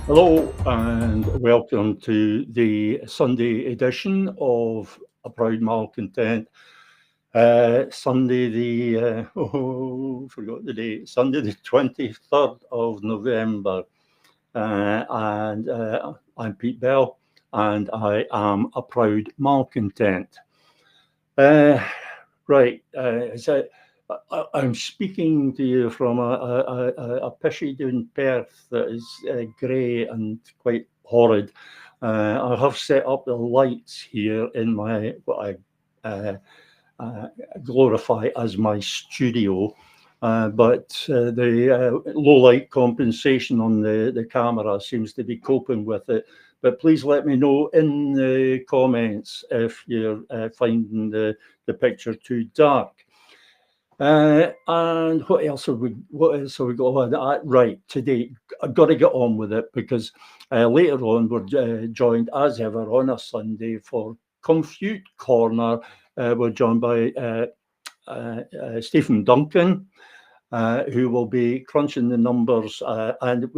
Hello and welcome to the Sunday edition of A Proud Malcontent. Sunday forgot the date, Sunday the 23rd of November. And I'm Pete Bell and I am a proud malcontent. Uh, right, so I'm speaking to you from a pishy down Perth that is grey and quite horrid. I have set up the lights here in my what I uh, glorify as my studio. But the low light compensation on the camera seems to be coping with it. But please let me know in the comments if you're finding the picture too dark. And what else have we got on? Right, today I've got to get on with it because later on we're joined as ever on a Sunday for Confute Corner. We're joined by Stephen Duncan, who will be crunching the numbers, and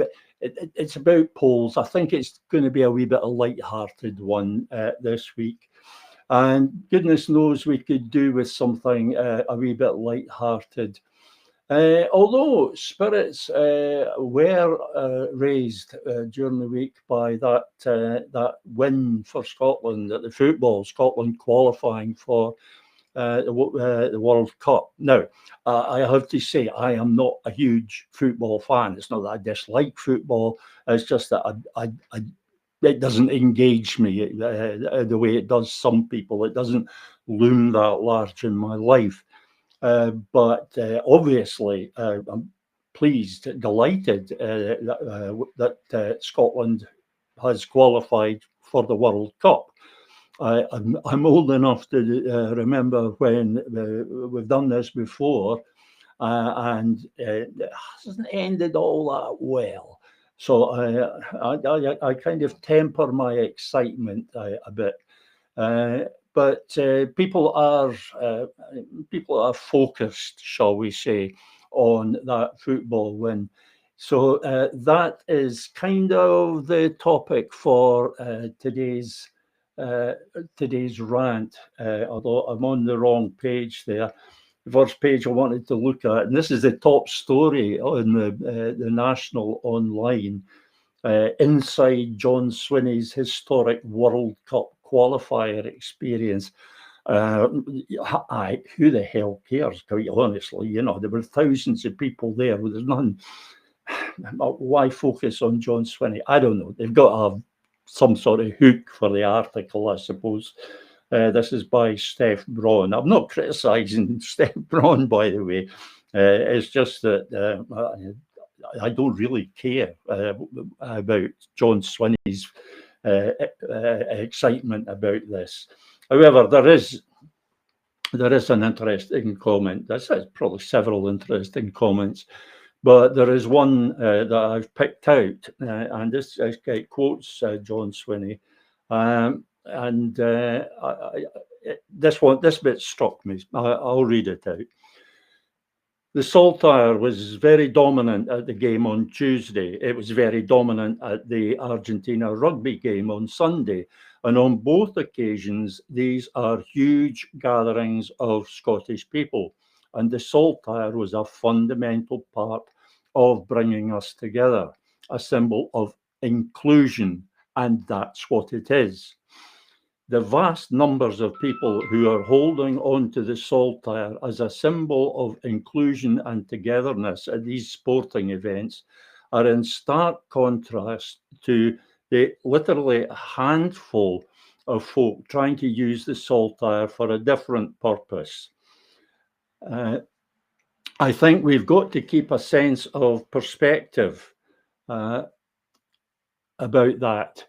it's about polls. I think it's going to be a wee bit of light-hearted one this week. And goodness knows we could do with something a wee bit light-hearted. Although spirits were raised during the week by that win for Scotland at the football, Scotland qualifying for the World Cup. Now, I have to say, I am not a huge football fan. It's not that I dislike football. It's just that it doesn't engage me the way it does some people. It doesn't loom that large in my life. But obviously, I'm pleased, delighted that Scotland has qualified for the World Cup. I'm old enough to remember when we've done this before, and it hasn't ended all that well. So I kind of temper my excitement a bit. But people are focused, shall we say, on that football win. So that is kind of the topic for uh, today's rant. Although I'm on the wrong page there. The first page I wanted to look at, and this is the top story on the National Online. Inside John Swinney's historic World Cup qualifier experience. Uh, who the hell cares? Quite honestly, there were thousands of people there. There's none. Why focus on John Swinney? I don't know. They've got to have some sort of hook for the article, I suppose. This is by Steph Braun. I'm not criticising Steph Braun, by the way. It's just that I don't really care about John Swinney's excitement about this. However, there is an interesting comment. There's probably several interesting comments, but there is one that I've picked out, and this quotes John Swinney, and this bit struck me. I'll read it out. The Saltire was very dominant at the game on Tuesday. It was very dominant at the Argentina rugby game on Sunday. And on both occasions, these are huge gatherings of Scottish people. And the Saltire was a fundamental part of bringing us together, a symbol of inclusion. And that's what it is. The vast numbers of people who are holding on to the saltire as a symbol of inclusion and togetherness at these sporting events are in stark contrast to the literally handful of folk trying to use the saltire for a different purpose. I think we've got to keep a sense of perspective about that.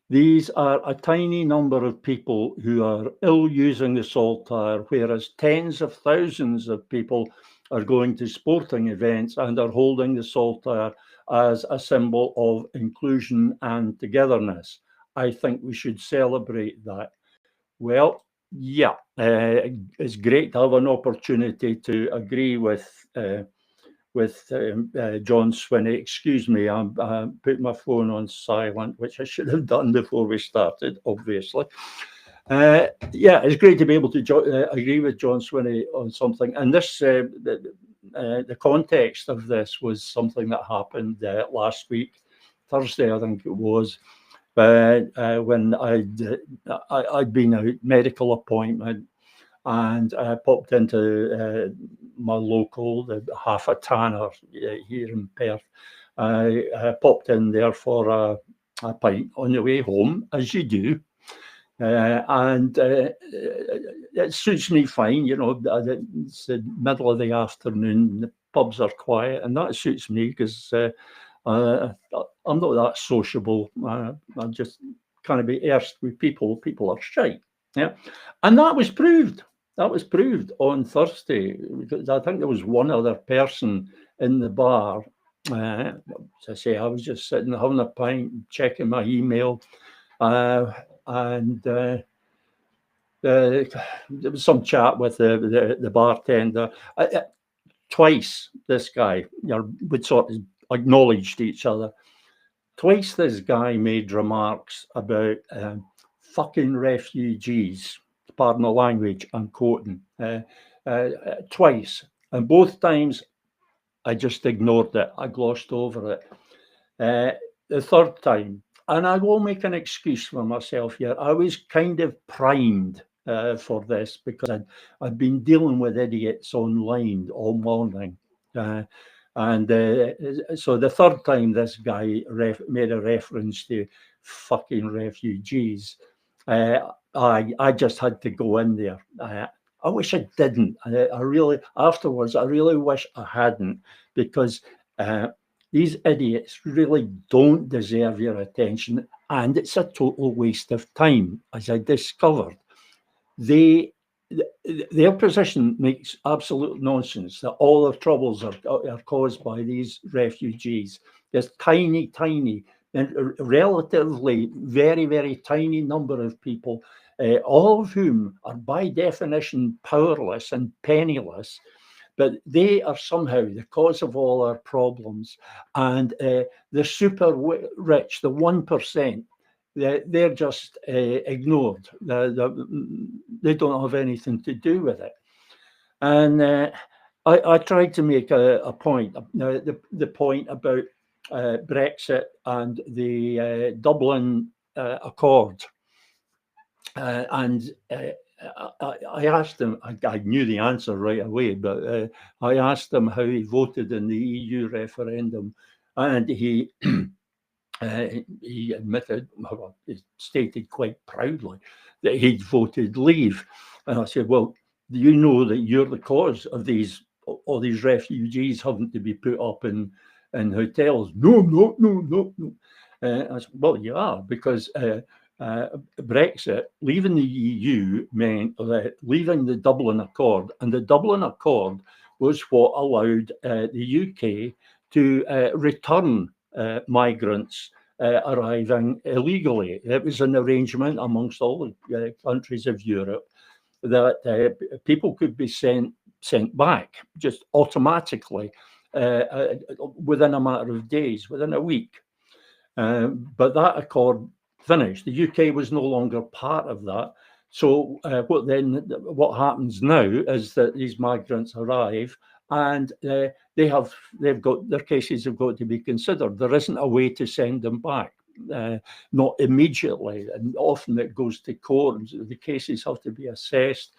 These are a tiny number of people who are ill using the saltire, whereas tens of thousands of people are going to sporting events and are holding the saltire as a symbol of inclusion and togetherness. I think we should celebrate that. Well, yeah, it's great to have an opportunity to agree with with John Swinney. Excuse me, I'm putting my phone on silent, which I should have done before we started, obviously. Yeah, it's great to be able to agree with John Swinney on something. And this, the context of this was something that happened last week, Thursday, I think it was, when I'd been a medical appointment, and I popped into my local, the Half a Tanner here in Perth. I popped in there for a pint on the way home, as you do. And it suits me fine, you know. It's the middle of the afternoon, the pubs are quiet, and that suits me because I'm not that sociable. I just kind of be erst with people. People are shite. Yeah, and that was proved. That was proved on Thursday, because I think there was one other person in the bar. As I say, I was just sitting having a pint, checking my email, and there was some chat with the bartender. Twice this guy, would sort of acknowledged each other. Twice this guy made remarks about fucking refugees. Pardon the language, I'm quoting. Twice. And both times I just ignored it. I glossed over it. The third time, and I will make an excuse for myself here, I was kind of primed for this because I'd been dealing with idiots online all morning. And so the third time this guy made a reference to fucking refugees, I just had to go in there. I wish I didn't. I really, afterwards, I really wish I hadn't, because these idiots really don't deserve your attention, and it's a total waste of time, as I discovered. Their position makes absolute nonsense, that all their troubles are caused by these refugees. There's tiny, and relatively very, very tiny number of people, all of whom are by definition powerless and penniless, but they are somehow the cause of all our problems. And the super rich, the 1%, they're just ignored. They don't have anything to do with it. And I tried to make a point, the point about Brexit and the Dublin Accord. And I asked him, I knew the answer right away, but I asked him how he voted in the EU referendum, and he admitted, he stated quite proudly, that he'd voted leave. And I said, well, do you know that you're the cause of all these refugees having to be put up in hotels? No. I said, well, you are, because Brexit, leaving the EU, meant leaving the Dublin Accord, and the Dublin Accord was what allowed the UK to return migrants arriving illegally. It was an arrangement amongst all the countries of Europe that people could be sent back just automatically within a matter of days, within a week. But that accord finished. The UK was no longer part of that. So what happens now is that these migrants arrive, and they've got, their cases have got to be considered. There isn't a way to send them back, not immediately, and often it goes to court. The cases have to be assessed.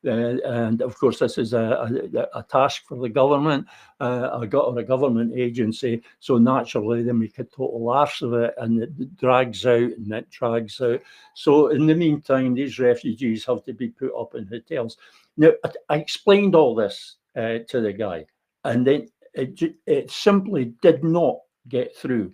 And of course, this is a task for the government, or a government agency. So naturally, they make a total arse of it, and it drags out and it drags out. So in the meantime, these refugees have to be put up in hotels. Now, I explained all this to the guy, and then it simply did not get through.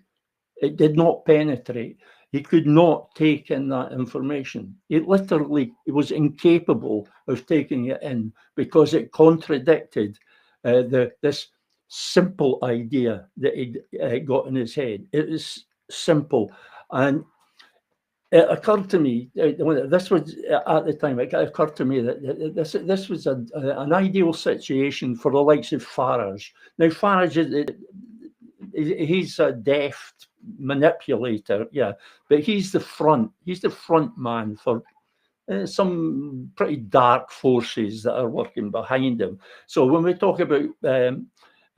It did not penetrate. He could not take in that information. He was incapable of taking it in, because it contradicted this simple idea that he'd got in his head. It was simple. And it occurred to me when this was at the time. It occurred to me that this was an ideal situation for the likes of Farage. Now Farage he's a deft manipulator, yeah, but he's the front. He's the front man for some pretty dark forces that are working behind him. So when we talk about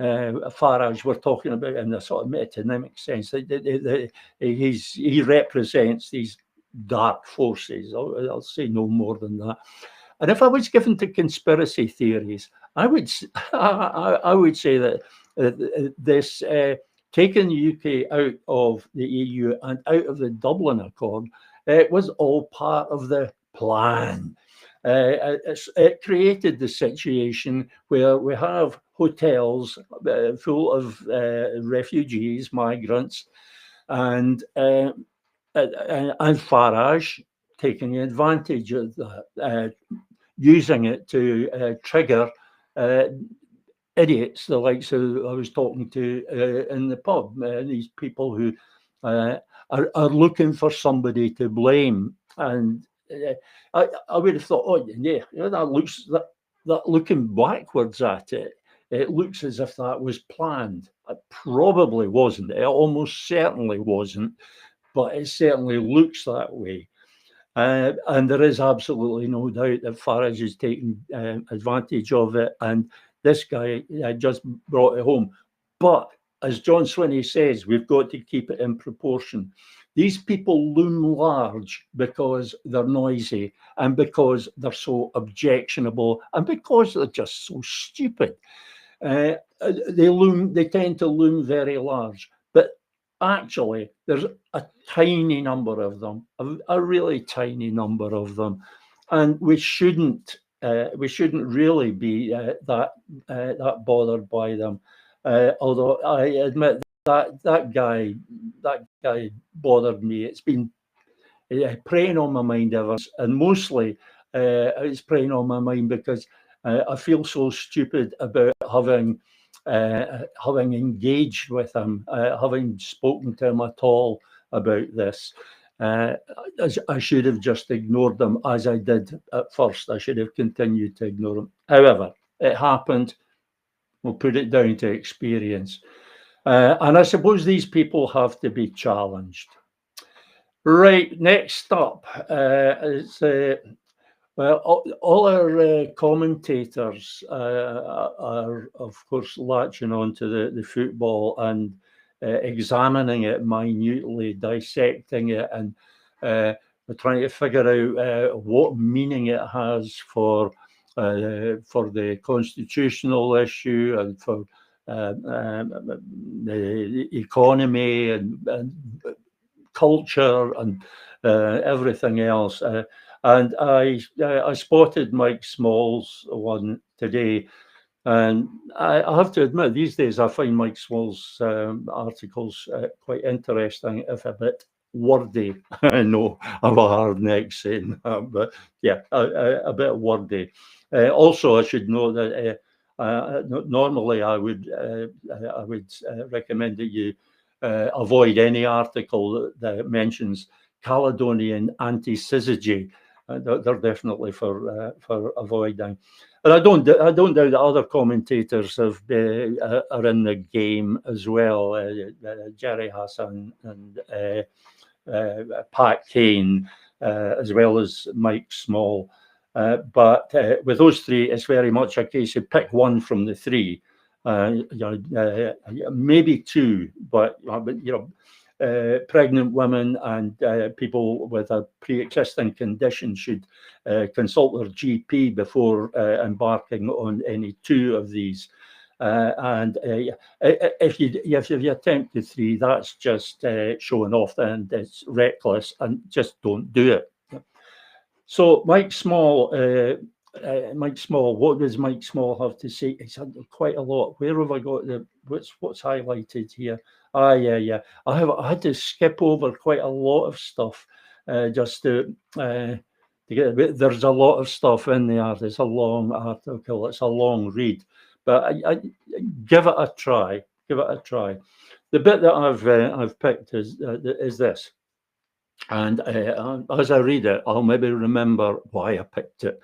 Farage, we're talking about in a sort of metonymic sense. He represents these dark forces. I'll say no more than that. And if I was given to conspiracy theories, I would I would say that this taking the UK out of the EU and out of the Dublin Accord, it was all part of the plan. It created the situation where we have hotels full of refugees, migrants, and Farage taking advantage of that, using it to trigger uh, idiots, the likes of I was talking to in the pub, these people who are looking for somebody to blame. And I would have thought, oh yeah, that looking backwards at it, it looks as if that was planned. It probably wasn't. It almost certainly wasn't, but it certainly looks that way. And there is absolutely no doubt that Farage is taking advantage of it, and this guy just brought it home. But as John Swinney says, we've got to keep it in proportion. These people loom large because they're noisy and because they're so objectionable and because they're just so stupid. They tend to loom very large. But actually, there's a tiny number of them, a really tiny number of them, and we shouldn't really be that bothered by them. Although I admit that guy bothered me. It's been preying on my mind ever, and mostly it's preying on my mind because I feel so stupid about having engaged with him, having spoken to him at all about this. Uh, I should have just ignored them as I did at first. I should have continued to ignore them. However, it happened. We'll put it down to experience. And I suppose these people have to be challenged. Right, next up is well, all our commentators are, of course, latching on to the football and examining it minutely, dissecting it, and we're trying to figure out what meaning it has for the constitutional issue and for the economy and culture and everything else. And I spotted Mike Small's one today, and I have to admit, these days I find Mike Small's articles quite interesting, if a bit wordy. I know I'm a hard neck saying that, but yeah, a bit wordy. Also, I should know that normally I would recommend that you avoid any article that mentions Caledonian anti-syzygy. They're definitely for avoiding. And I don't doubt that other commentators are in the game as well. Jerry Hassan and Pat Kane, as well as Mike Small. But with those three, it's very much a case of pick one from the three. Maybe two, but pregnant women and people with a pre-existing condition should consult their GP before embarking on any two of these. And if you attempt the three, that's just showing off, and it's reckless, and just don't do it. So Mike Small, what does Mike Small have to say? He's had quite a lot. Where have I got what's highlighted here? Yeah. I had to skip over quite a lot of stuff just to get a bit. There's a lot of stuff in there. It's a long article. It's a long read, but I give it a try. Give it a try. The bit that I've picked is this. And as I read it, I'll maybe remember why I picked it.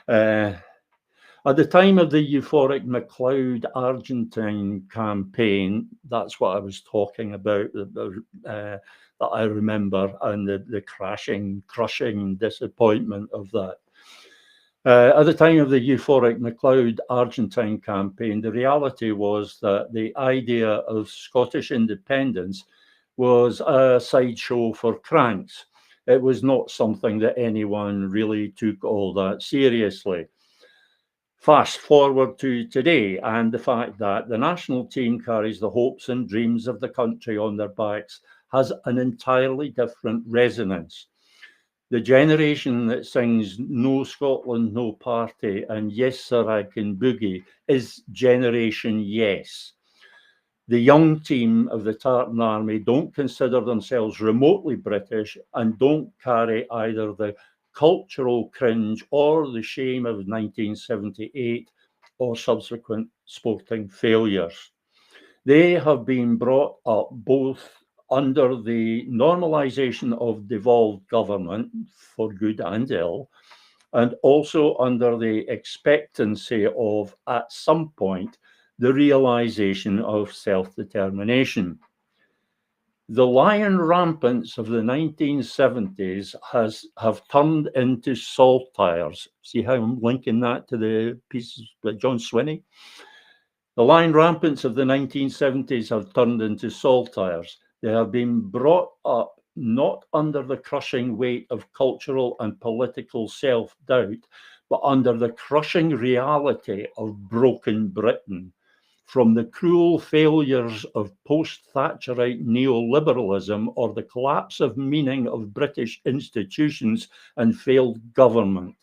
At the time of the euphoric MacLeod Argentine campaign, that's what I was talking about, that I remember, and the crushing disappointment of that. At the time of the euphoric MacLeod Argentine campaign, the reality was that the idea of Scottish independence was a sideshow for cranks. It was not something that anyone really took all that seriously. Fast forward to today, and the fact that the national team carries the hopes and dreams of the country on their backs has an entirely different resonance. The generation that sings No Scotland, No Party and Yes Sir I Can Boogie is Generation Yes. The young team of the Tartan Army don't consider themselves remotely British and don't carry either the cultural cringe or the shame of 1978 or subsequent sporting failures. They have been brought up both under the normalisation of devolved government for good and ill, and also under the expectancy of, at some point, the realisation of self-determination. The lion rampants of the 1970s have turned into saltires. See how I'm linking that to the pieces by John Swinney? The lion rampants of the 1970s have turned into saltires. They have been brought up not under the crushing weight of cultural and political self-doubt, but under the crushing reality of broken Britain. From the cruel failures of post-Thatcherite neoliberalism or the collapse of meaning of British institutions and failed government,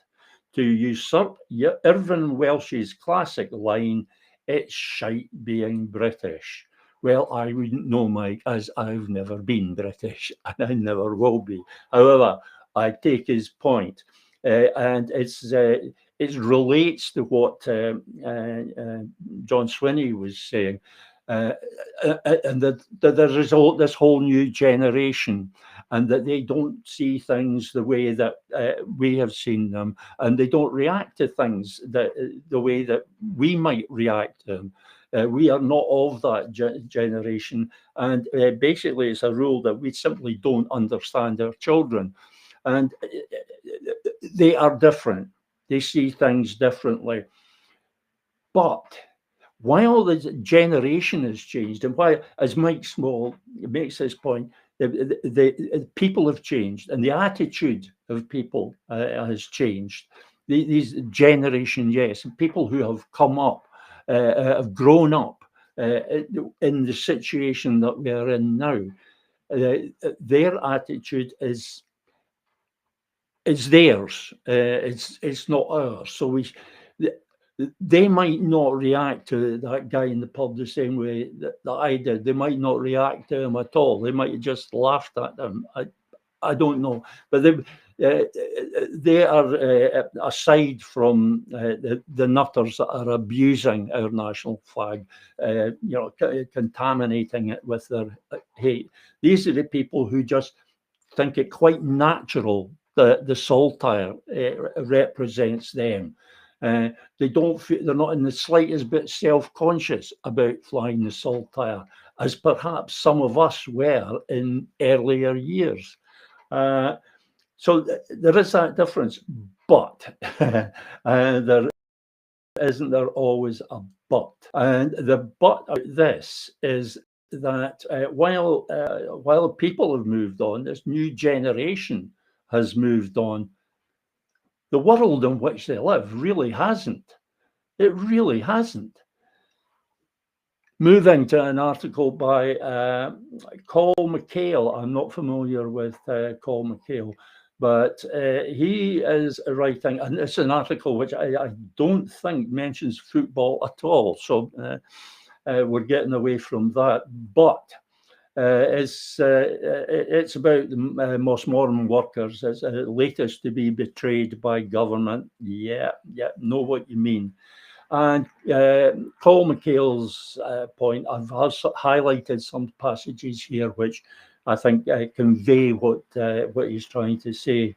to usurp Irvine Welsh's classic line, it's shite being British. Well, I wouldn't know, Mike, as I've never been British and I never will be. However, I take his point, and it relates to what John Swinney was saying, and that there is this whole new generation, and that they don't see things the way that we have seen them, and they don't react to things the way that we might react to them. We are not of that generation, and basically it's a rule that we simply don't understand our children, and they are different. They see things differently. But while the generation has changed, and why, as Mike Small makes this point, the people have changed, and the attitude of people has changed. These generation, yes, people who have come up, have grown up in the situation that we are in now. Their attitude is theirs. It's not ours. So they might not react to that guy in the pub the same way that I did. They might not react to him at all. They might have just laughed at him. I don't know. But they are, aside from the nutters that are abusing our national flag, contaminating it with their hate. These are the people who just think it quite natural that the saltire represents them. They don't feel, they're not in the slightest bit self-conscious about flying the saltire, as perhaps some of us were in earlier years. So there is that difference, but there isn't there always a but. And the but of this is that while people have moved on, this new generation has moved on, the world in which they live really hasn't. It really hasn't. Moving to an article by Col McHale. I'm not familiar with Col McHale, but he is writing, and it's an article which I don't think mentions football at all. So we're getting away from that. But it's about the most modern workers. It's latest to be betrayed by government. Yeah, know what you mean. And Col McHale's point, I've highlighted some passages here which I think, convey what he's trying to say.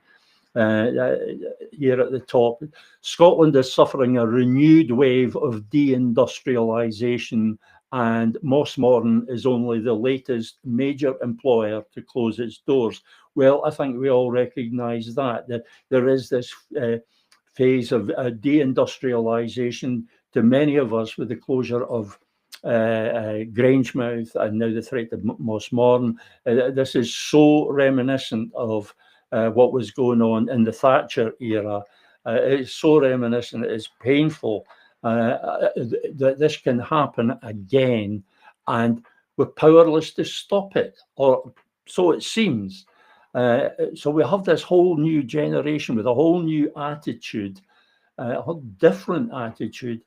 Here at the top, Scotland is suffering a renewed wave of deindustrialisation, and Mossmorton is only the latest major employer to close its doors. Well, I think we all recognise that there is this phase of deindustrialisation to many of us with the closure of Grangemouth and now the threat of Mossmorton. This is so reminiscent of what was going on in the Thatcher era. It's so reminiscent, it's painful that this can happen again, and we're powerless to stop it, or so it seems. So we have this whole new generation with a whole new attitude, a whole different attitude,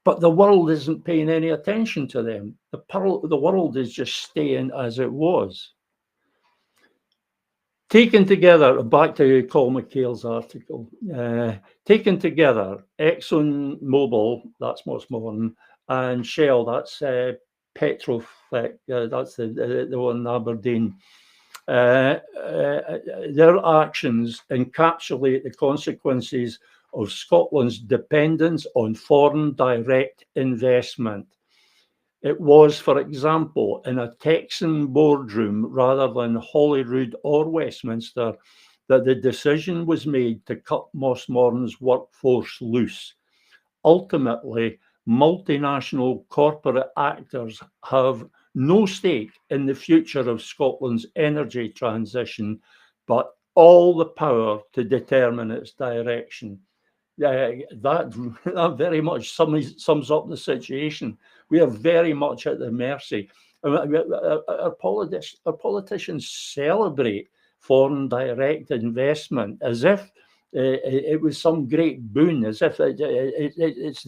but the world isn't paying any attention to them. The world is just staying as it was. Taken together, back to Colm McHale's article, taken together, ExxonMobil, that's Mossmorton, and Shell, that's Petroflex, that's the one in Aberdeen. Their actions encapsulate the consequences of Scotland's dependence on foreign direct investment. It was, for example, in a Texan boardroom rather than Holyrood or Westminster that the decision was made to cut Mossmorton's workforce loose. Ultimately, multinational corporate actors have no stake in the future of Scotland's energy transition, but all the power to determine its direction. That very much sums up the situation. We are very much at the mercy. Our politicians celebrate foreign direct investment as if it was some great boon, as if it's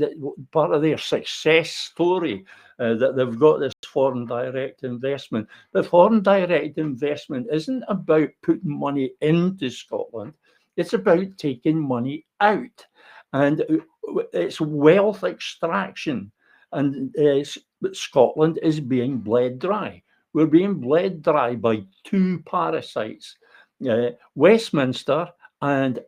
part of their success story that they've got this foreign direct investment. But foreign direct investment isn't about putting money into Scotland. It's about taking money out. And it's wealth extraction. And Scotland is being bled dry. We're being bled dry by two parasites, Westminster and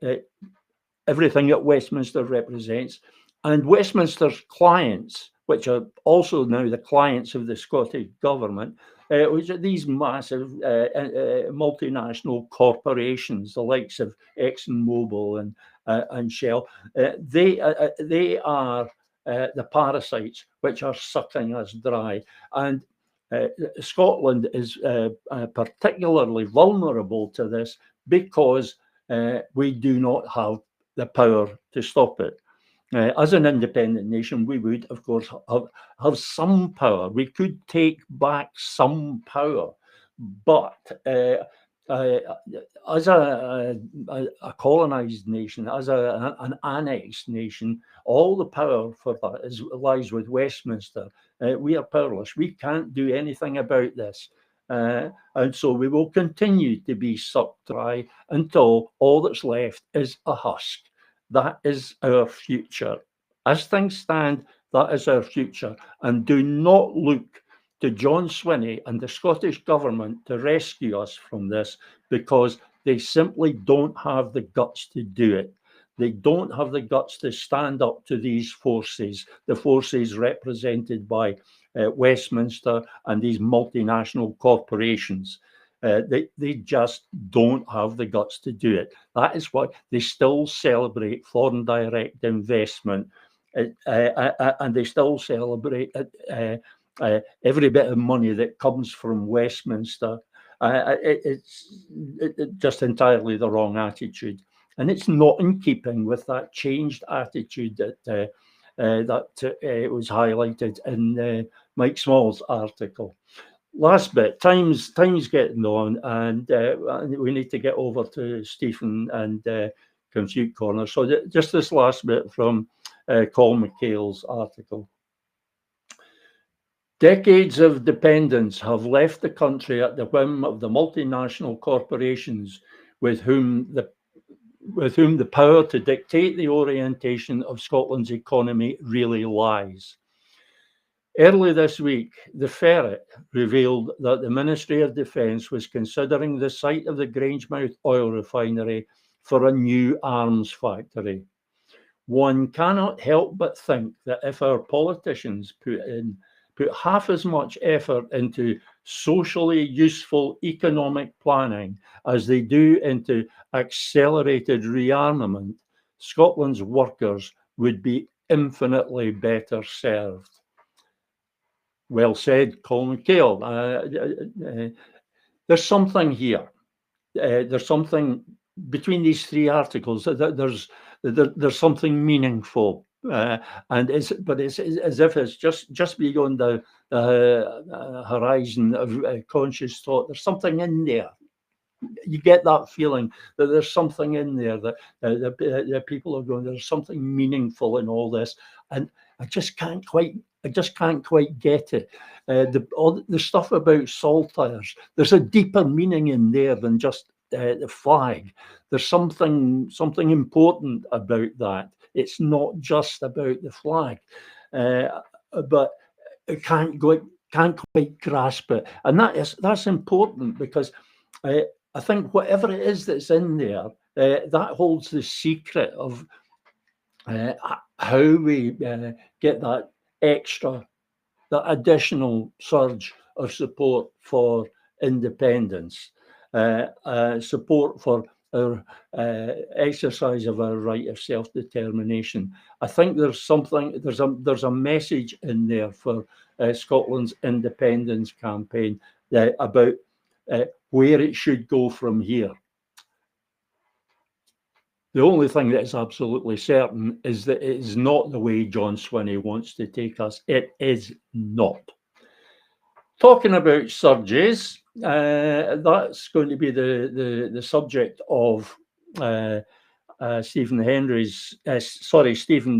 everything that Westminster represents, and Westminster's clients, which are also now the clients of the Scottish government, which are these massive multinational corporations, the likes of ExxonMobil and Shell. They are the parasites which are sucking us dry. And Scotland is particularly vulnerable to this because we do not have the power to stop it. As an independent nation, we would, of course, have some power. We could take back some power, but as a colonized nation, as an annexed nation, all the power for that lies with Westminster. We are powerless. We can't do anything about this. And so we will continue to be sucked dry until all that's left is a husk. That is our future. As things stand, that is our future. And do not look to John Swinney and the Scottish government to rescue us from this, because they simply don't have the guts to do it. They don't have the guts to stand up to these forces, the forces represented by Westminster and these multinational corporations. They just don't have the guts to do it. That is why they still celebrate foreign direct investment, and they still celebrate every bit of money that comes from Westminster. It's just entirely the wrong attitude, and it's not in keeping with that changed attitude that was highlighted in Mike Small's article. Last bit, time's getting on, and we need to get over to Stephen and Compute Corner. So just this last bit from Colm McHale's article. Decades of dependence have left the country at the whim of the multinational corporations with whom the power to dictate the orientation of Scotland's economy really lies. Early this week, the Ferret revealed that the Ministry of Defence was considering the site of the Grangemouth oil refinery for a new arms factory. One cannot help but think that if our politicians put half as much effort into socially useful economic planning as they do into accelerated rearmament, Scotland's workers would be infinitely better served. Well said, Colin Cale. There's something here. There's something between these three articles. There's something meaningful, and it's as if it's just beyond the horizon of conscious thought. There's something in there. You get that feeling that there's something in there that that people are going. There's something meaningful in all this, and I just can't quite get it. The stuff about saltires, there's a deeper meaning in there than just the flag. There's something important about that. It's not just about the flag, but I can't quite grasp it, and that's important because I think whatever it is that's in there, that holds the secret of how we get that additional surge of support for independence, support for our exercise of our right of self-determination. I think there's a message in there for Scotland's independence campaign about where it should go from here. The only thing that is absolutely certain is that it is not the way John Swinney wants to take us. It is not. Talking about surges, that's going to be the subject of Stephen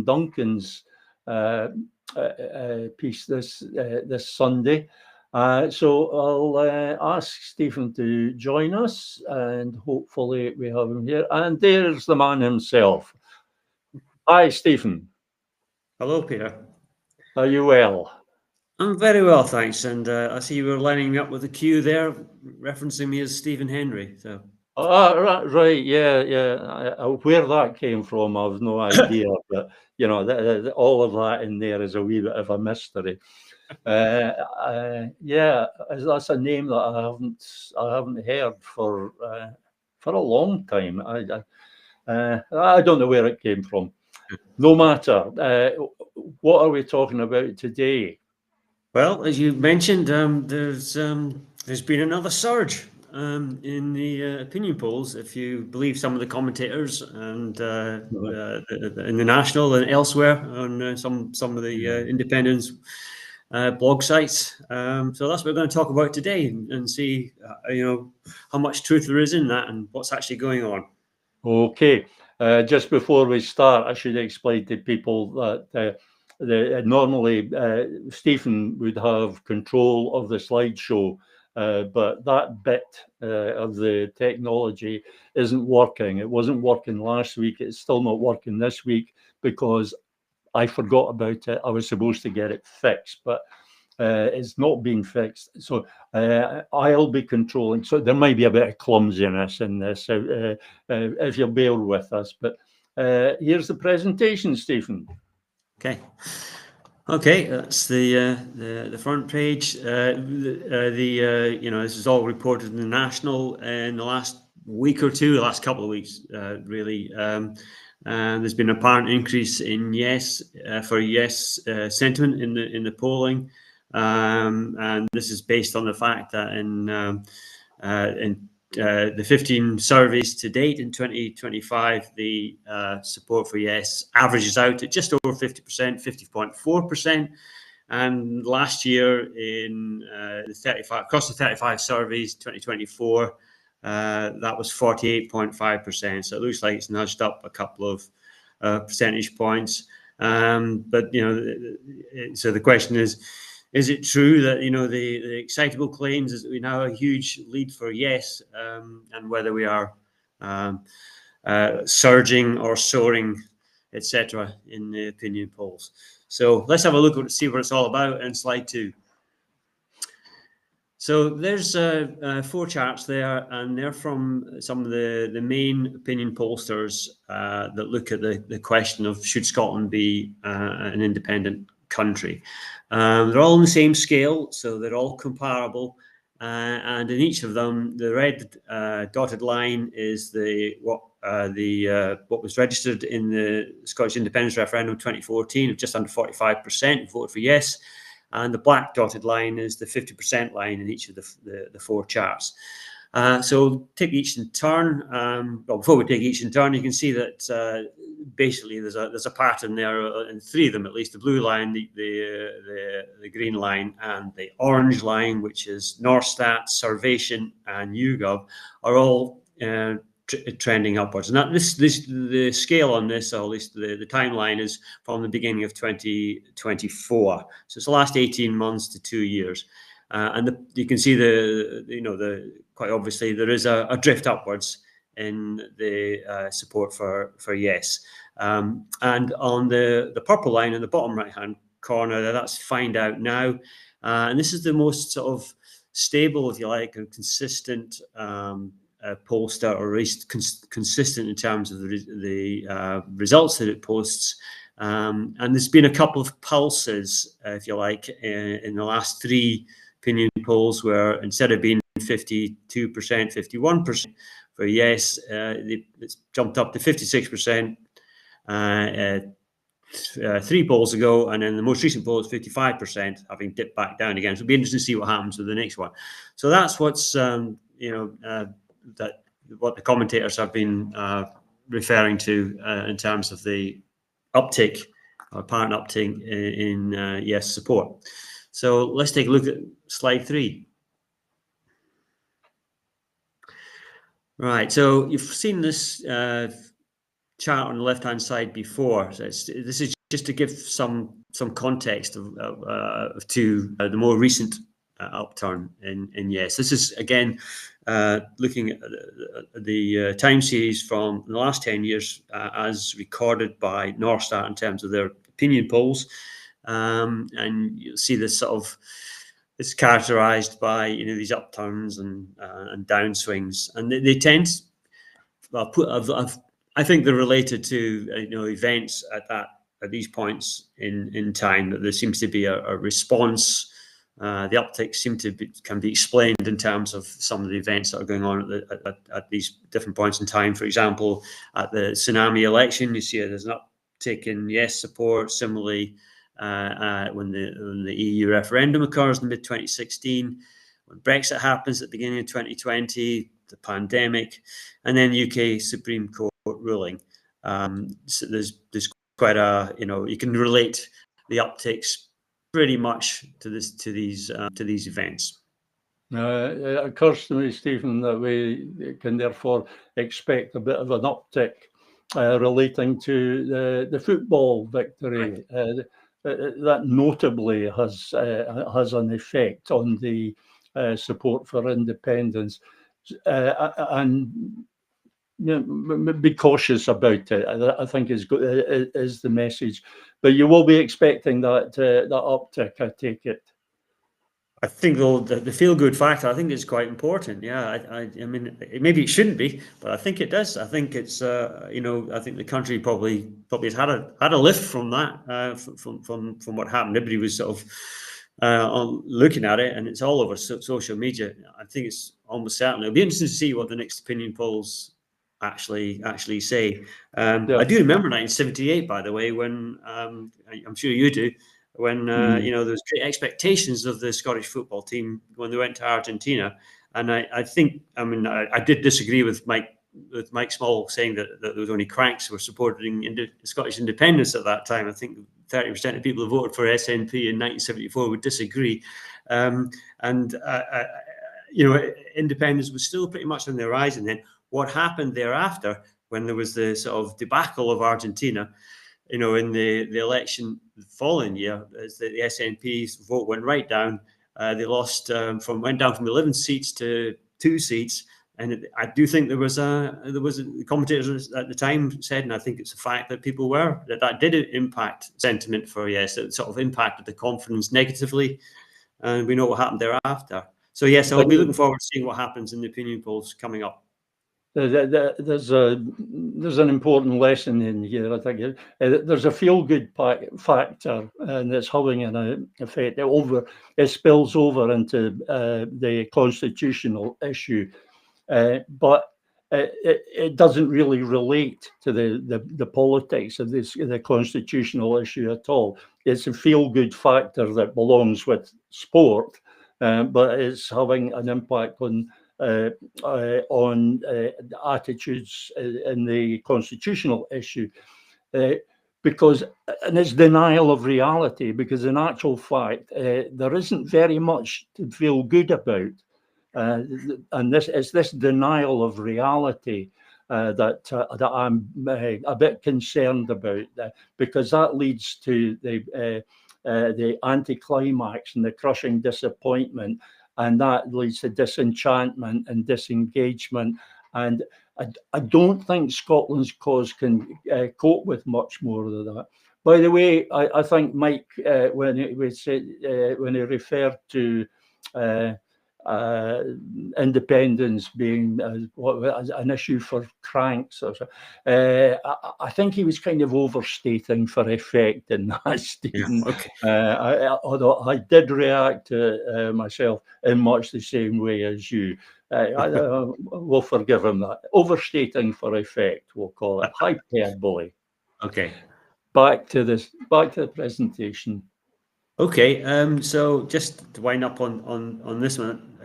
Duncan's piece this Sunday. So I'll ask Stephen to join us, and hopefully we have him here. And there's the man himself. Hi, Stephen. Hello, Peter. Are you well? I'm very well, thanks. And I see you were lining me up with a cue there, referencing me as Stephen Henry. So. Right, yeah. Where that came from, I've no idea. But you know, all of that in there is a wee bit of a mystery. Yeah, that's a name that I haven't heard for a long time. I don't know where it came from. No matter. What are we talking about today? Well, as you mentioned, there's been another surge in the opinion polls, if you believe some of the commentators, and in the National and elsewhere on some of the independence blog sites. So that's what we're going to talk about today, and see how much truth there is in that and what's actually going on. Okay. Just before we start, I should explain to people that normally Stephen would have control of the slideshow, but that bit of the technology isn't working. It wasn't working last week. It's still not working this week because I forgot about it. I was supposed to get it fixed, but it's not being fixed. So I'll be controlling. So there might be a bit of clumsiness in this, if you'll bear with us. But here's the presentation, Stephen. Okay, that's the front page. This is all reported in the National in the last week or two, the last couple of weeks, really. And there's been an apparent increase in yes sentiment in the polling, and this is based on the fact that in the 15 surveys to date in 2025, the support for yes averages out at just over 50%, 50.4%. And last year, in across the 35 surveys, 2024, that was 48.5%. So it looks like it's nudged up a couple of percentage points. But so the question is it true that the excitable claims is that we now have a huge lead for yes, and whether we are surging or soaring, etc., in the opinion polls? So let's have a look and see what it's all about in slide 2. So there's 4 charts there, and they're from some of the main opinion pollsters that look at the question of should Scotland be an independent country. They're all on the same scale, so they're all comparable. And in each of them, the red dotted line is what was registered in the Scottish independence referendum 2014 of just under 45% voted for yes. And the black dotted line is the 50% line in each of the 4 charts. So take each in turn. Well, before we take each in turn, you can see that basically there's a pattern there in 3 of them at least: the blue line, the green line, and the orange line, which is Norstat, Survation, and YouGov, are all trending upwards. And that the scale on this, or at least the timeline, is from the beginning of 2024. So it's the last 18 months to 2 years. And you can see quite obviously there is a drift upwards in the support for yes. And on the purple line in the bottom right hand corner, that's find out now. And this is the most sort of stable, if you like, and consistent pollster, or at least consistent in terms of the results that it posts. And there's been a couple of pulses, if you like, in the last 3 opinion polls, where instead of being 52%, 51% for yes, it's jumped up to 56% 3 polls ago, and then the most recent poll is 55%, having dipped back down again. So it'll be interesting to see what happens with the next one. So that's what's what the commentators have been referring to in terms of the uptick, or apparent uptick in yes support. So let's take a look at slide 3. Right, so you've seen this chart on the left-hand side before. So this is just to give some context to the more recent upturn in yes. This is again looking at the time series from the last 10 years as recorded by Norstat in terms of their opinion polls, and you'll see this sort of, it's characterized by these upturns and downswings, and they tend I think they're related to events at these points in time, that there seems to be a response. The uptick can be explained in terms of some of the events that are going on at these different points in time. For example, at the tsunami election, you see there's an uptick in yes support. Similarly, when the EU referendum occurs in mid-2016, when Brexit happens at the beginning of 2020, the pandemic, and then UK Supreme Court ruling. So there's quite a, you can relate the upticks pretty much to these events. It occurs to me, Stephen, that we can therefore expect a bit of an uptick relating to the football victory. Right. That notably has an effect on the support for independence, and be cautious about it, I think is the message. But you will be expecting that uptick, I take it. I think the feel-good factor, I think, is quite important. Yeah, I mean, maybe it shouldn't be, but I think it does. I think it's, I think the country probably has had a lift from that, from what happened. Everybody was sort of looking at it, and it's all over social media. I think it's almost certainly. It'll be interesting to see what the next opinion polls actually say. Yeah. I do remember 1978, by the way, when I'm sure you do. When there was great expectations of the Scottish football team when they went to Argentina, and I think, I mean, I did disagree with Mike Small saying that there was only cranks who were supporting Scottish independence at that time. I think 30% of people who voted for SNP in 1974 would disagree, independence was still pretty much on the horizon then. What happened thereafter, when there was the sort of debacle of Argentina, in the election the following year, as the SNP's vote went right down. They went down from 11 seats to 2 seats. And I do think the commentators at the time said, and I think it's a fact that people that did impact sentiment for yes, it sort of impacted the confidence negatively, and we know what happened thereafter. So yes, I'll be looking forward to seeing what happens in the opinion polls coming up. There's an important lesson in here. I think there's a feel-good factor, and it's having an effect. It spills over into the constitutional issue, but it doesn't really relate to the politics of the constitutional issue at all. It's a feel-good factor that belongs with sport, but it's having an impact on attitudes in the constitutional issue, because and it's denial of reality. Because in actual fact, there isn't very much to feel good about. And this denial of reality that I'm a bit concerned about, because that leads to the anticlimax and the crushing disappointment, and that leads to disenchantment and disengagement. And I don't think Scotland's cause can cope with much more of that. By the way, I think Mike, when he referred to independence being an issue for cranks, or so, I think he was kind of overstating for effect in that, Stephen. Yeah, okay. Although I did react to myself in much the same way as you. We'll forgive him that. Overstating for effect, we'll call it. Hyperbole. Okay. Back to the presentation. Okay, so just to wind up on this one,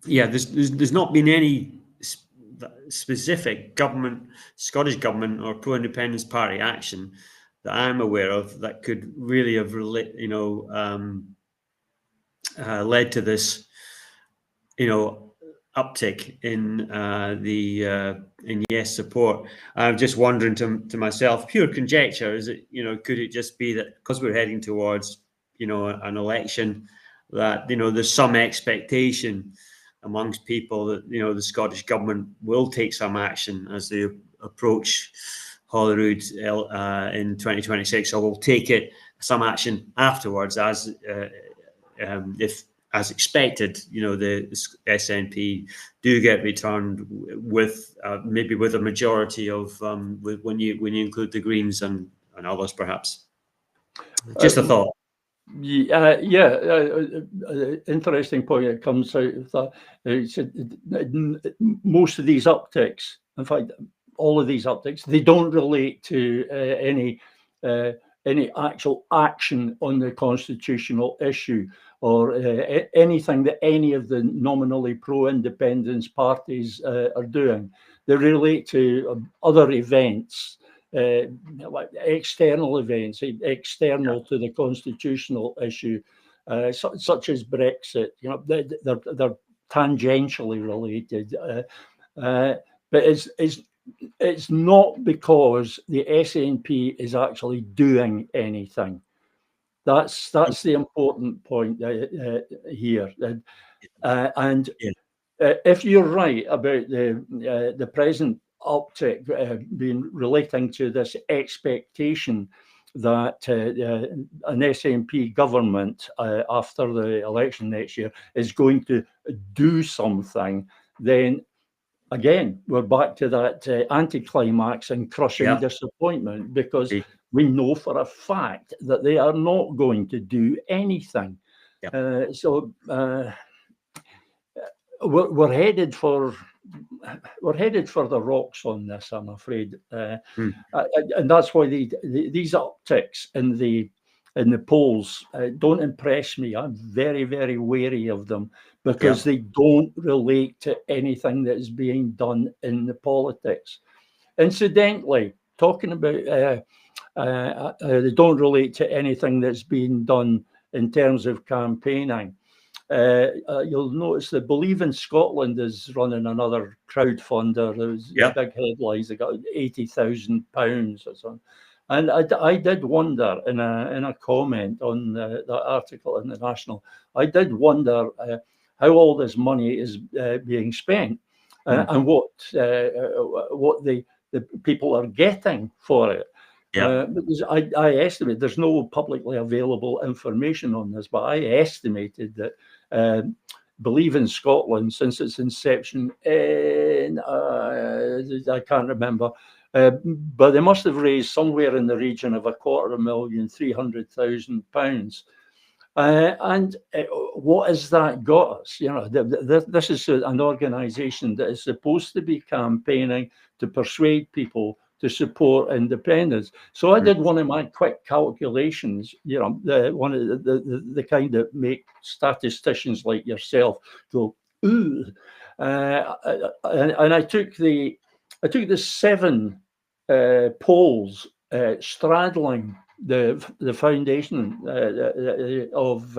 there's not been any specific Scottish government or pro-independence party action that I'm aware of that could really have led to this, uptick in in yes support. I'm just wondering to myself, pure conjecture, is it, could it just be that because we're heading towards, an election, that, there's some expectation amongst people that, the Scottish government will take some action as they approach Holyrood in 2026, or will take some action afterwards, as if, as expected, the SNP do get returned with maybe with a majority of when you include the Greens and others, perhaps. Just a thought. Interesting point. It comes out of that. Most of these upticks, in fact, all of these upticks, they don't relate to any actual action on the constitutional issue, or anything that any of the nominally pro-independence parties are doing. They relate to other events, external events, external to the constitutional issue, such as Brexit. They're tangentially related, but it's not because the SNP is actually doing anything. That's the important point here. And if you're right about the present uptick being relating to this expectation that an SNP government after the election next year is going to do something, then again, we're back to that anticlimax and crushing disappointment, because we know for a fact that they are not going to do anything. So we're headed for the rocks on this, I'm afraid, and that's why these upticks in the polls don't impress me. I'm very, very wary of them, because they don't relate to anything that is being done in the politics. Incidentally, talking about they don't relate to anything that's being done in terms of campaigning. You'll notice that Believe in Scotland is running another crowdfunder. There's big headlines. They got £80,000 or something. And I did wonder in a comment on that article in the National, I did wonder how all this money is being spent, and what the people are getting for it. Because I estimate there's no publicly available information on this, but I estimated that Believe in Scotland, since its inception in I can't remember, but they must have raised somewhere in the region of £250,300,000. And what has that got us? You know, this is an organisation that is supposed to be campaigning to persuade people to support independence. So I did one of my quick calculations, you know, one of the kind that make statisticians like yourself go, ooh. And I took the 7 polls straddling the foundation of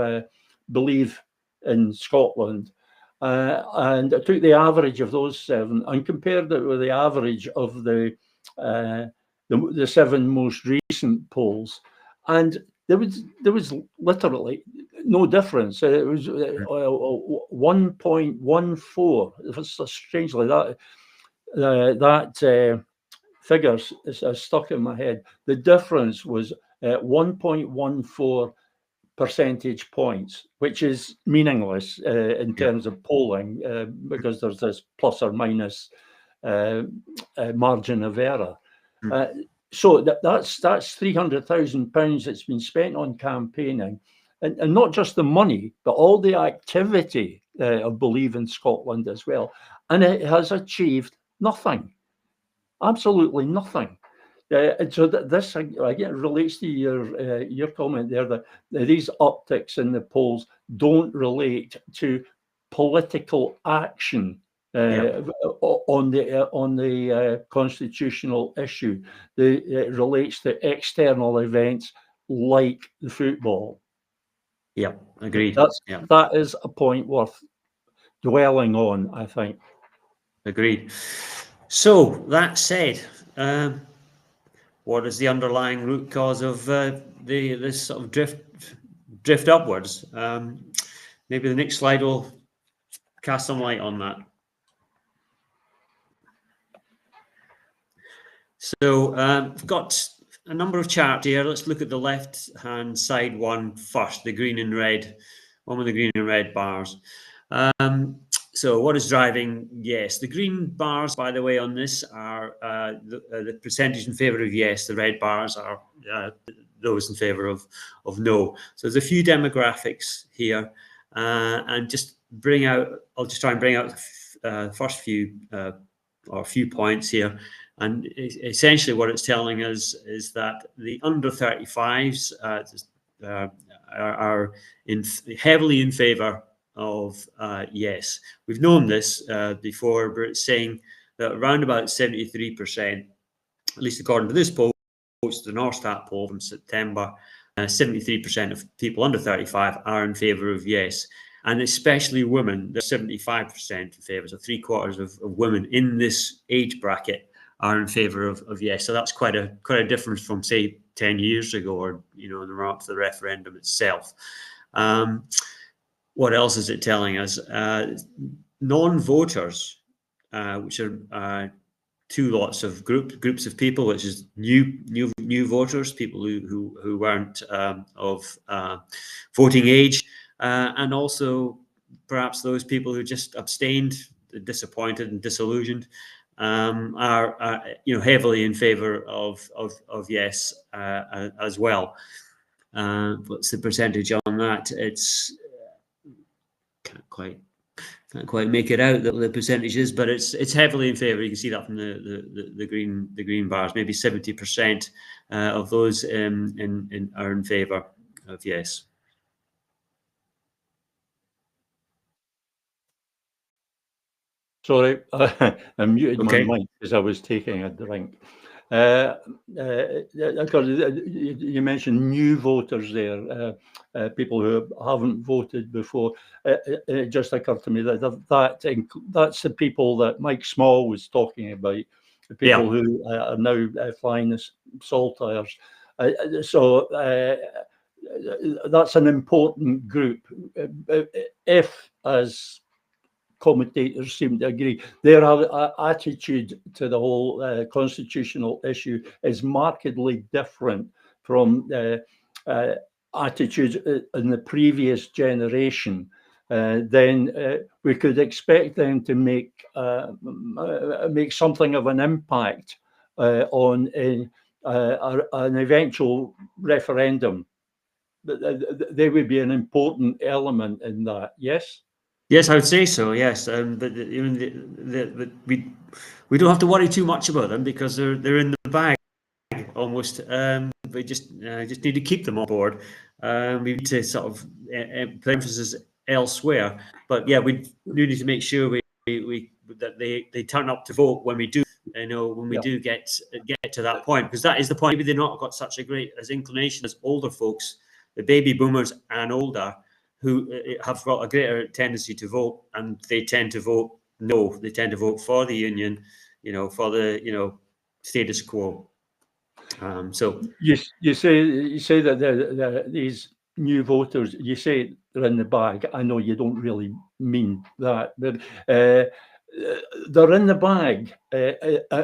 Believe in Scotland, and I took the average of those 7 and compared it with the average of the 7 most recent polls, and there was literally no difference. It was 1.14. It's strangely that figures is stuck in my head. The difference was 1.14 percentage points, which is meaningless in terms of polling because there's this plus or minus margin of error. So that's £300,000 that's been spent on campaigning, and not just the money, but all the activity of Believe in Scotland as well, and it has achieved nothing. Absolutely nothing. And so this again relates to your comment there that these upticks in the polls don't relate to political action on the constitutional issue. It relates to external events like the football. Yeah, agreed. That is a point worth dwelling on, I think. Agreed. So that said, what is the underlying root cause of this sort of drift upwards? Maybe the next slide will cast some light on that. So I've got a number of charts here. Let's look at the left-hand side one first, the green and red, one with the green and red bars. So what is driving yes? The green bars, by the way, on this are the percentage in favour of yes. The red bars are those in favour of no. So there's a few demographics here, and just bring out. I'll just try and bring out the first few or a few points here. And essentially, what it's telling us is that the under 35s are heavily in favour of yes. We've known this before, but it's saying that around about 73%, at least according to this poll, the Norstat poll from September, 73% of people under 35 are in favour of yes. And especially women, they're 75% in favour. So 3/4 of women in this age bracket are in favour of yes. So that's quite a difference from, say, 10 years ago, or in the run up to the referendum itself. What else is it telling us? Non-voters, which are 2 lots of groups of people, which is new voters, people who weren't of voting age, and also perhaps those people who just abstained, disappointed and disillusioned, are heavily in favour of yes as well. What's the percentage on that? It's can't quite make it out, the percentages, but it's heavily in favour. You can see that from the green bars. Maybe 70% of those are in favour of yes. Sorry, I muted my mic because I was taking a drink. You mentioned new voters there, people who haven't voted before. It just occurred to me that that's the people that Mike Small was talking about, the people who are now flying the saltires. So that's an important group. If, as commentators seem to agree, their attitude to the whole constitutional issue is markedly different from attitudes in the previous generation, then we could expect them to make something of an impact on an eventual referendum. They would be an important element in that. Yes. Yes, I would say so. Yes, but we don't have to worry too much about them because they're in the bag almost. We just need to keep them on board. We need to sort of put emphasis elsewhere. But yeah, we do need to make sure that they turn up to vote when we do. When we do get to that point, because that is the point. Maybe they've not got such a great inclination as older folks, the baby boomers and older, who have got a greater tendency to vote, and they tend to vote no. They tend to vote for the union, for the status quo. So you say that these new voters, you say they're in the bag. I know you don't really mean that, but they're in the bag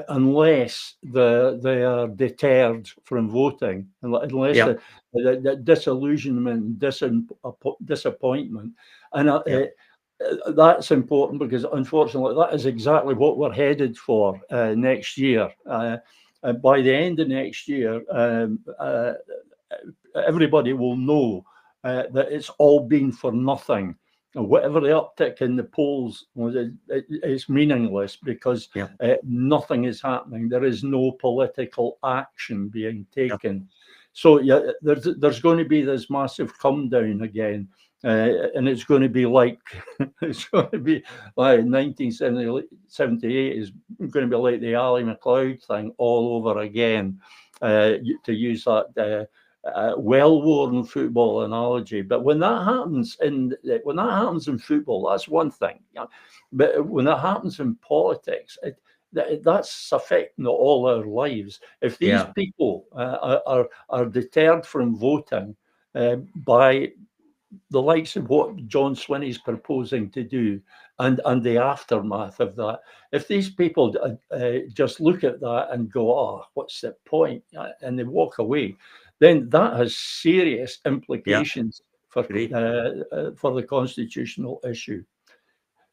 unless they are deterred from voting, unless the disillusionment, disappointment, and that's important, because unfortunately that is exactly what we're headed for next year. By the end of next year, everybody will know that it's all been for nothing. And whatever the uptick in the polls was, it's meaningless, because nothing is happening. There is no political action being taken. So there's going to be this massive come down again, and it's going to be like 1978 is going to be like the Ali MacLeod thing all over again, to use that well-worn football analogy. But when that happens in football, that's one thing. But when that happens in politics, that's affecting all our lives. If these people are deterred from voting by the likes of what John Swinney's proposing to do, and the aftermath of that, if these people just look at that and go, "Oh, what's the point?" and they walk away, then that has serious implications for the constitutional issue.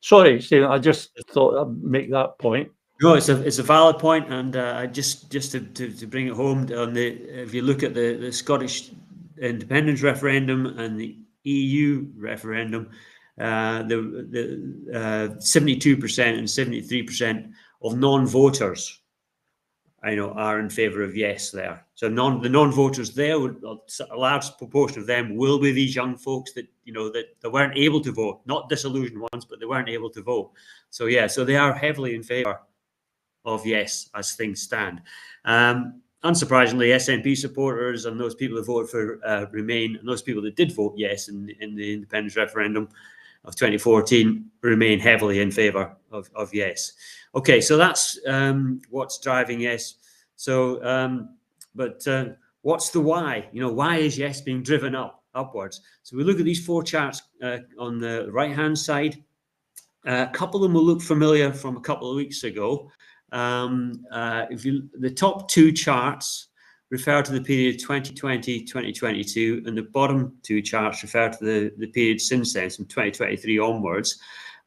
Sorry, Stephen, I just thought I'd make that point. No, it's a valid point, and just to bring it home, if you look at the Scottish independence referendum and the EU referendum, the 72% and 73% of non-voters, are in favour of yes there. So the non-voters there, a large proportion of them will be these young folks that that weren't able to vote, not disillusioned ones, but they weren't able to vote. So so they are heavily in favour of yes as things stand. Unsurprisingly, SNP supporters and those people who voted for Remain, and those people that did vote yes in the independence referendum of 2014, remain heavily in favour of yes. Okay, so that's what's driving yes. So, but what's the why? Why is yes being driven upwards? So we look at these four charts on the right-hand side. A couple of them will look familiar from a couple of weeks ago. The top two charts refer to the period 2020-2022, and the bottom two charts refer to the period since then, from 2023 onwards.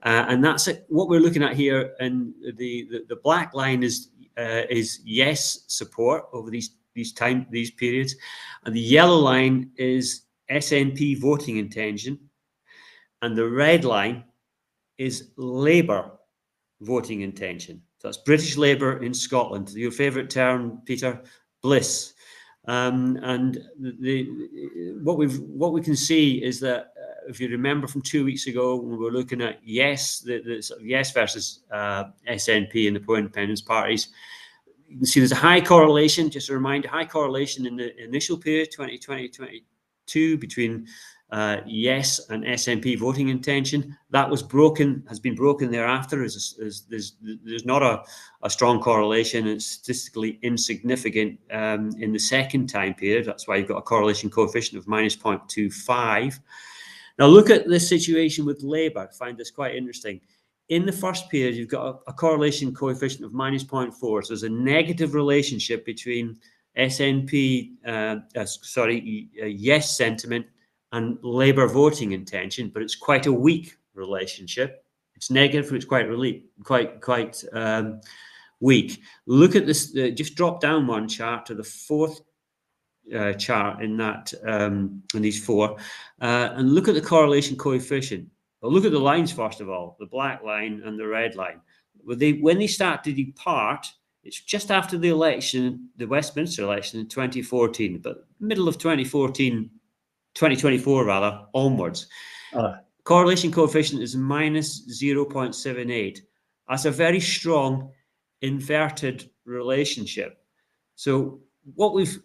And that's what we're looking at here. And the black line is yes support over these periods, and the yellow line is SNP voting intention, and the red line is Labour voting intention. So that's British Labour in Scotland. Your favourite term, Peter, bliss. And what we can see is that if you remember from 2 weeks ago, when we were looking at yes, the sort of yes versus SNP and the pro-independence parties, you can see there's a high correlation. Just a reminder, high correlation in the initial period, 2020-22, between Yes and SNP voting intention. That was broken, has been broken thereafter. There's not a strong correlation. It's statistically insignificant in the second time period. That's why you've got a correlation coefficient of minus 0.25. Now look at this situation with Labour. I find this quite interesting. In the first period, you've got a correlation coefficient of minus 0.4. So there's a negative relationship between SNP, yes sentiment and Labour voting intention, but it's quite a weak relationship. It's negative, but it's quite weak. Look at this. Just drop down one chart to the fourth chart in that in these four, and look at the correlation coefficient. Well, look at the lines first of all, the black line and the red line. When they start to depart, it's just after the election, the Westminster election in 2014, but middle of 2024 rather, onwards. Correlation coefficient is minus 0.78. That's a very strong inverted relationship. So what we've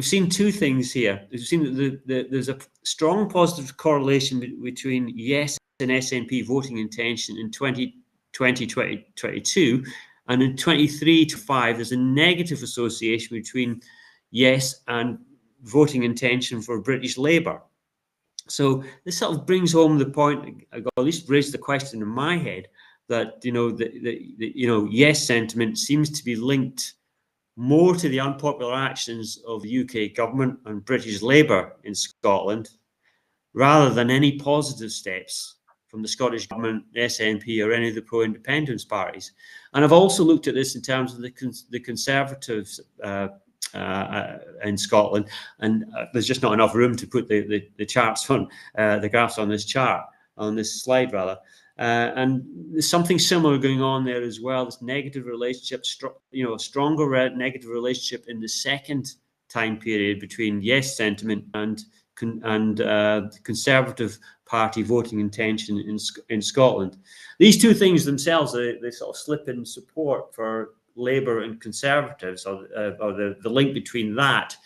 seen two things here. We've seen that there's a strong positive correlation between yes and SNP voting intention in 2022, and in 23 to 5, there's a negative association between yes and voting intention for British Labour. So this sort of brings home the point, or at least raised the question in my head, that yes sentiment seems to be linked more to the unpopular actions of the UK government and British Labour in Scotland, rather than any positive steps from the Scottish government, the SNP, or any of the pro-independence parties. And I've also looked at this in terms of the Conservatives in Scotland, and there's just not enough room to put the charts on, the graphs on this chart, on this slide rather. And there's something similar going on there as well. This negative relationship, a stronger negative relationship in the second time period between yes sentiment and Conservative Party voting intention in Scotland. These two things themselves, they sort of slip in support for Labour and Conservatives, or the link between that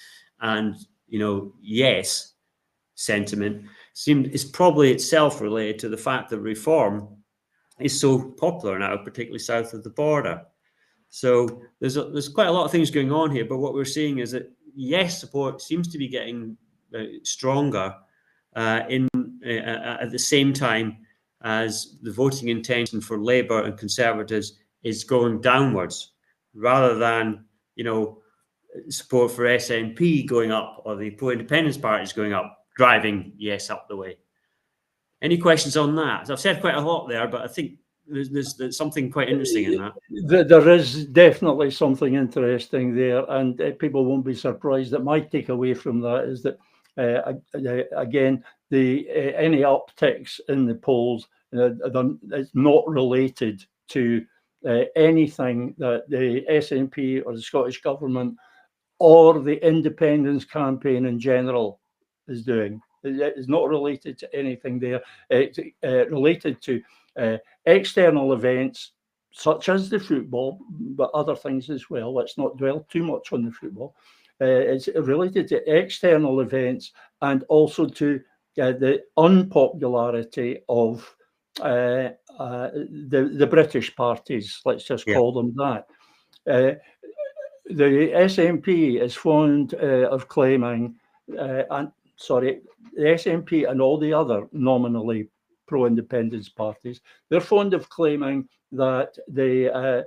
and yes sentiment is probably itself related to the fact that reform is so popular now, particularly south of the border. So there's quite a lot of things going on here, but what we're seeing is that yes support seems to be getting stronger at the same time as the voting intention for Labour and Conservatives is going downwards, rather than support for SNP going up or the pro-independence parties going up, driving yes up the way. Any questions on that? I've said quite a lot there, but I think there's something quite interesting in that. There is definitely something interesting there, and people won't be surprised that my takeaway from that is that again, any upticks in the polls, it's not related to anything that the SNP or the Scottish Government or the independence campaign in general is doing. It is not related to anything there. It's related to external events such as the football, but other things as well. Let's not dwell too much on the football. It's related to external events and also to the unpopularity of the British parties. Let's just call them that. The SNP is fond of claiming, the SNP and all the other nominally pro-independence parties, they're fond of claiming that the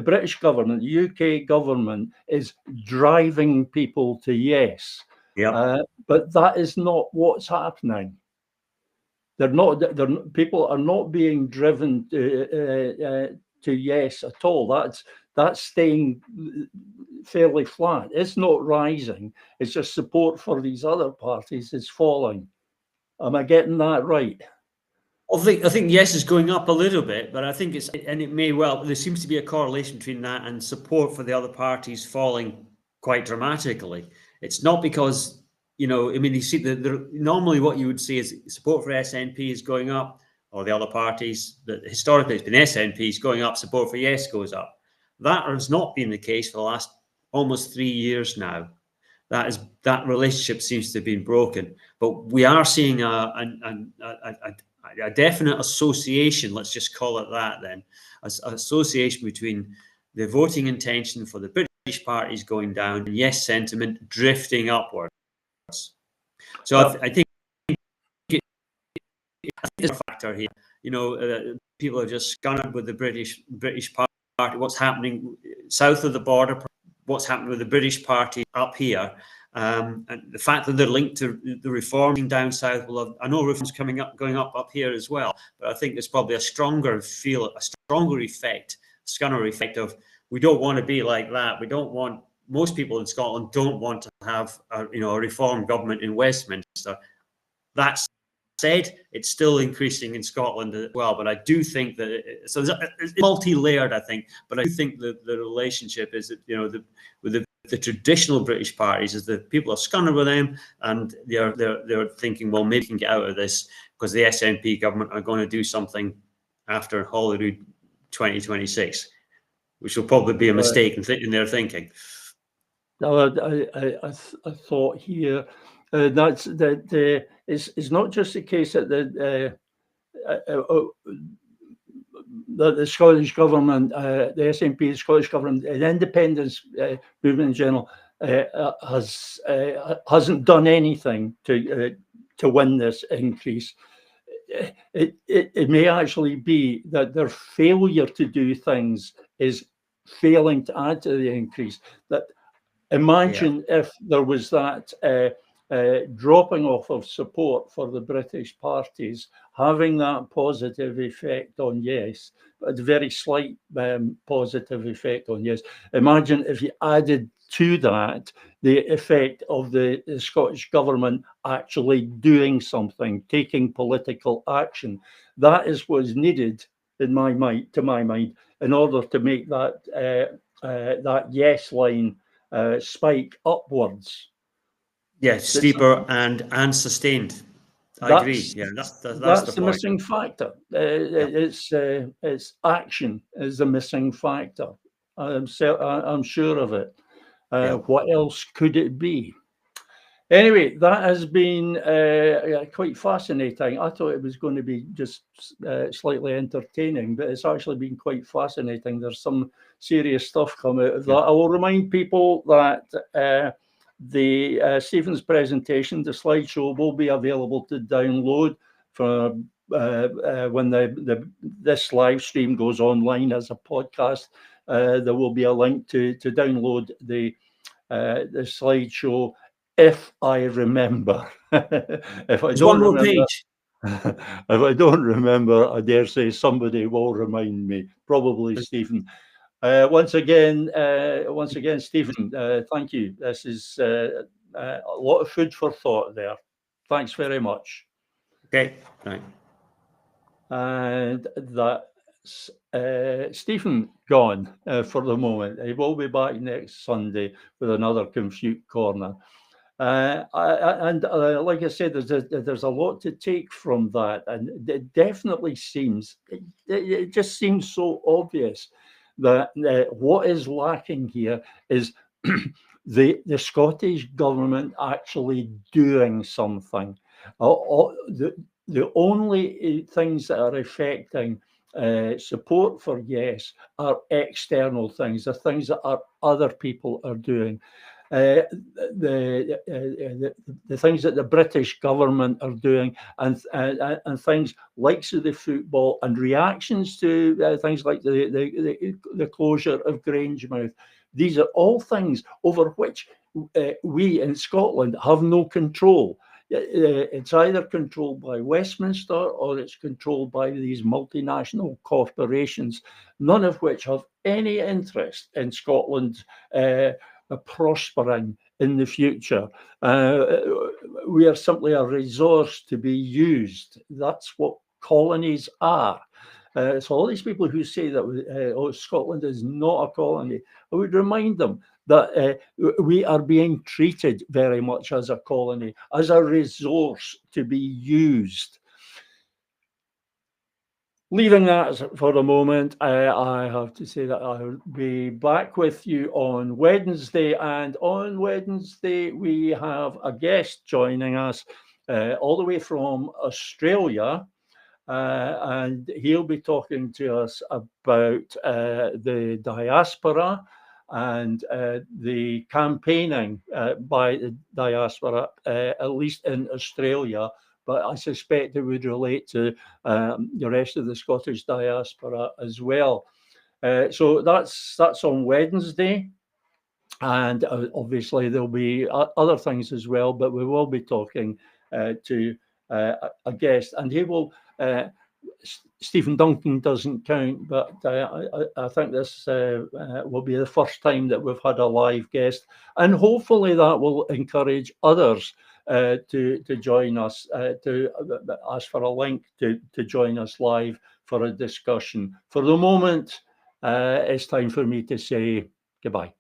British government, the UK government, is driving people to yes. But that is not what's happening. People are not being driven to yes at all. That's staying fairly flat. It's not rising. It's just support for these other parties is falling. Am I getting that right? I think yes is going up a little bit, but I think there seems to be a correlation between that and support for the other parties falling quite dramatically. It's not because, you see normally what you would see is support for SNP is going up, or the other parties that historically it's been SNP is going up, support for yes goes up. That has not been the case for the last almost 3 years now. that relationship seems to have been broken. But we are seeing a definite association, let's just call it that then, association between the voting intention for the British parties going down and yes sentiment drifting upwards. So I think there's a factor here. People are just scunnered with the British party. What's happening south of the border? What's happening with the British party up here? And the fact that they're linked to the reforming down south. I know reforms going up here as well, but I think there's probably a stronger effect, scunner effect of, we don't want to be like that. We don't want, most people in Scotland don't want to have a reform government in Westminster. That's said, it's still increasing in Scotland as well, but I do think that it's multi-layered, I think, but I do think that the relationship is that with the traditional British parties is that people are scunnered with them, and they're thinking, well, maybe we can get out of this because the SNP government are going to do something after Holyrood 2026, which will probably be a mistake in their thinking. No, I thought here it's not just the case that the Scottish government, the SNP, the Scottish government, the independence movement in general hasn't done anything to win this increase. It may actually be that their failure to do things is failing to add to the increase. That imagine if there was that dropping off of support for the British parties, having that positive effect on yes, but a very slight positive effect on yes. Imagine if you added to that the effect of the Scottish government actually doing something, taking political action. That is what's needed, in my mind, in order to make that yes line spike upwards. Yeah, steeper and sustained. I agree. Yeah, that's the missing factor. It's action is the missing factor. I'm sure of it. What else could it be? Anyway, that has been quite fascinating. I thought it was going to be just slightly entertaining, but it's actually been quite fascinating. There's some serious stuff come out of that. I will remind people that the Stephen's presentation, the slideshow, will be available to download for when this live stream goes online as a podcast. There will be a link to download the slideshow, if I remember. If I don't remember, if I don't remember, I dare say somebody will remind me. Probably Stephen. Once again, Stephen, thank you. This is a lot of food for thought there. Thanks very much. Okay, right. And that's Stephen gone for the moment. He will be back next Sunday with another Confute Corner. And like I said, there's a lot to take from that, and it definitely seems, it just seems so obvious that what is lacking here is the Scottish government actually doing something. The only things that are affecting support for yes are external things, the things that other people are doing. The things that the British government are doing, and things like the football and reactions to things like the closure of Grangemouth. These are all things over which we in Scotland have no control. It's either controlled by Westminster or it's controlled by these multinational corporations, none of which have any interest in Scotland prospering in the future. We are simply a resource to be used. That's what colonies are. So all these people who say that Scotland is not a colony, I would remind them that we are being treated very much as a colony, as a resource to be used. leaving that for a moment, I have to say that I'll be back with you on Wednesday. And on Wednesday, we have a guest joining us all the way from Australia. And he'll be talking to us about the diaspora and the campaigning by the diaspora, at least in Australia. But I suspect it would relate to the rest of the Scottish diaspora as well. So that's on Wednesday. And obviously there'll be other things as well, but we will be talking to a guest, and he will. Stephen Duncan doesn't count, but I think this will be the first time that we've had a live guest, and hopefully that will encourage others to join us, to ask for a link to join us live for a discussion. For the moment, it's time for me to say goodbye.